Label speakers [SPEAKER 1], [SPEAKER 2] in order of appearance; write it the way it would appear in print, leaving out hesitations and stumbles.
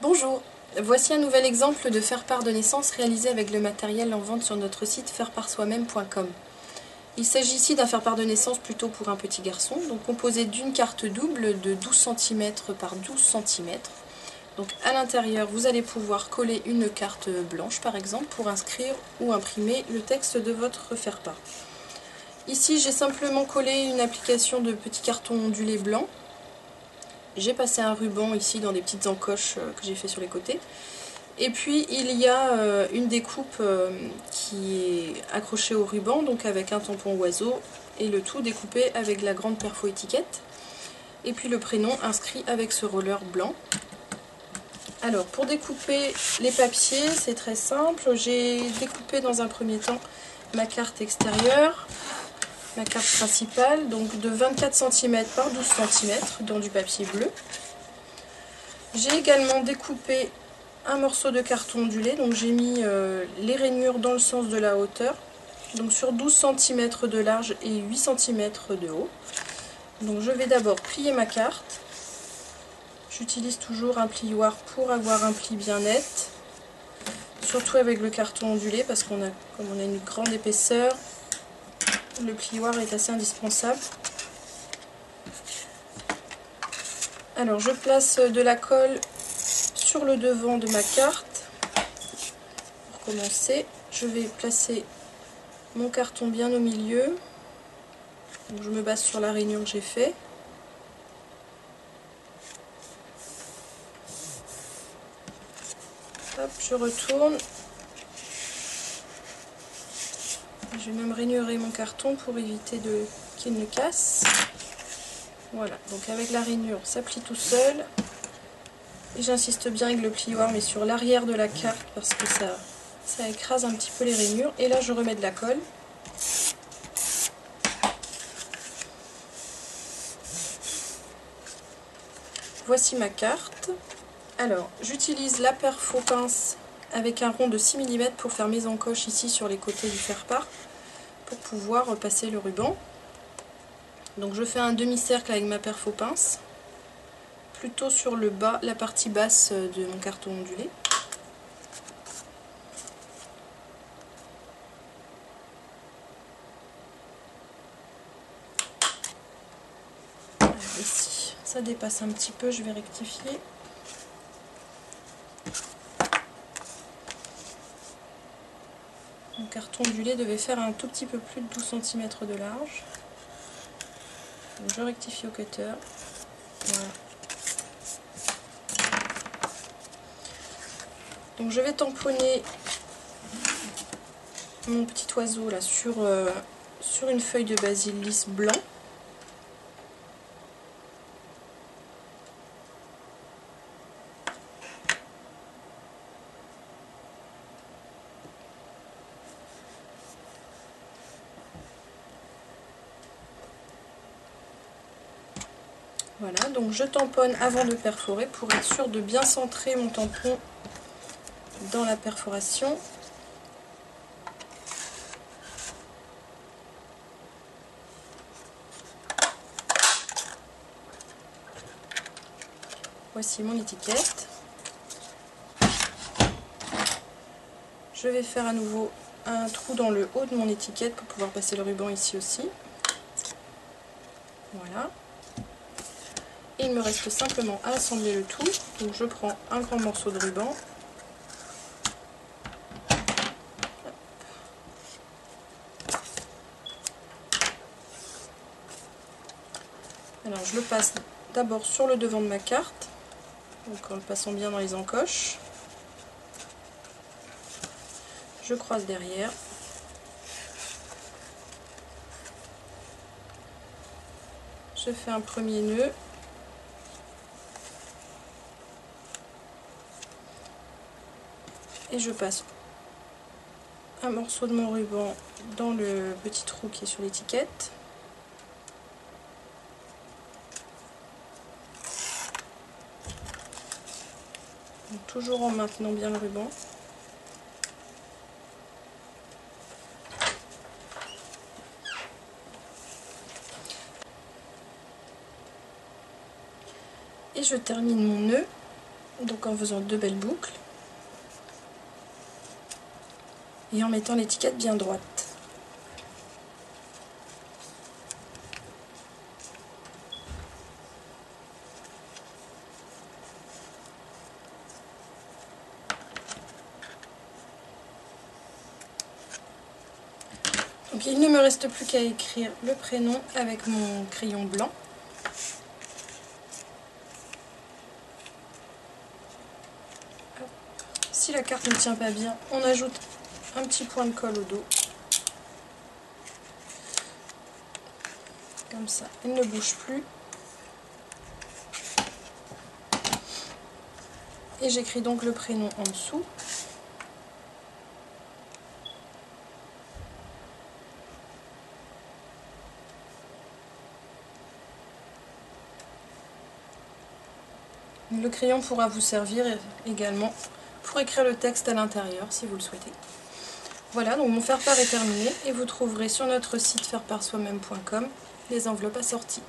[SPEAKER 1] Bonjour, voici un nouvel exemple de faire-part de naissance réalisé avec le matériel en vente sur notre site faireparsoi-même.com. Il s'agit ici d'un faire-part de naissance plutôt pour un petit garçon, donc composé d'une carte double de 12 cm par 12 cm. Donc à l'intérieur, vous allez pouvoir coller une carte blanche par exemple pour inscrire ou imprimer le texte de votre faire-part. Ici, j'ai simplement collé une application de petits cartons ondulés blancs. J'ai passé un ruban ici dans des petites encoches que j'ai fait sur les côtés. Et puis il y a une découpe qui est accrochée au ruban, donc avec un tampon oiseau, et le tout découpé avec la grande perfo étiquette. Et puis le prénom inscrit avec ce roller blanc. Alors pour découper les papiers, c'est très simple. J'ai découpé dans un premier temps ma carte extérieure, ma carte principale, donc de 24 cm par 12 cm dans du papier bleu. J'ai également découpé un morceau de carton ondulé, donc j'ai mis les rainures dans le sens de la hauteur, donc sur 12 cm de large et 8 cm de haut. Donc je vais d'abord plier ma carte. J'utilise toujours un plioir pour avoir un pli bien net, surtout avec le carton ondulé parce comme on a une grande épaisseur, le plioir est assez indispensable. Alors je place de la colle sur le devant de ma carte. Pour commencer, je vais placer mon carton bien au milieu. Donc je me base sur la rainure que j'ai fait. Hop, je retourne. Je vais même rainurer mon carton pour éviter qu'il ne casse. Voilà, donc avec la rainure, ça plie tout seul. Et j'insiste bien avec le plioir, mais sur l'arrière de la carte parce que ça écrase un petit peu les rainures. Et là, je remets de la colle. Voici ma carte. Alors, j'utilise la perfo pince avec un rond de 6 mm pour faire mes encoches ici sur les côtés du faire-part pour pouvoir passer le ruban. Donc je fais un demi-cercle avec ma perfo pince, plutôt sur le bas, la partie basse de mon carton ondulé. Alors ici, ça dépasse un petit peu, je vais rectifier. Mon carton ondulé devait faire un tout petit peu plus de 12 cm de large. Donc je rectifie au cutter. Voilà. Donc je vais tamponner mon petit oiseau là sur une feuille de basil lisse blanc. Voilà, donc je tamponne avant de perforer pour être sûr de bien centrer mon tampon dans la perforation. Voici mon étiquette. Je vais faire à nouveau un trou dans le haut de mon étiquette pour pouvoir passer le ruban ici aussi. Voilà. Et il me reste simplement à assembler le tout. Donc je prends un grand morceau de ruban. Alors je le passe d'abord sur le devant de ma carte, donc en le passant bien dans les encoches. Je croise derrière. Je fais un premier nœud. Et je passe un morceau de mon ruban dans le petit trou qui est sur l'étiquette. Toujours en maintenant bien le ruban. Et je termine mon nœud donc en faisant 2 belles boucles et en mettant l'étiquette bien droite. Donc il ne me reste plus qu'à écrire le prénom avec mon crayon blanc. Si la carte ne tient pas bien, on ajoute un petit point de colle au dos. Comme ça, elle ne bouge plus. Et j'écris donc le prénom en dessous. Le crayon pourra vous servir également pour écrire le texte à l'intérieur si vous le souhaitez. Voilà, donc mon faire-part est terminé et vous trouverez sur notre site faireparsoi-même.com les enveloppes assorties.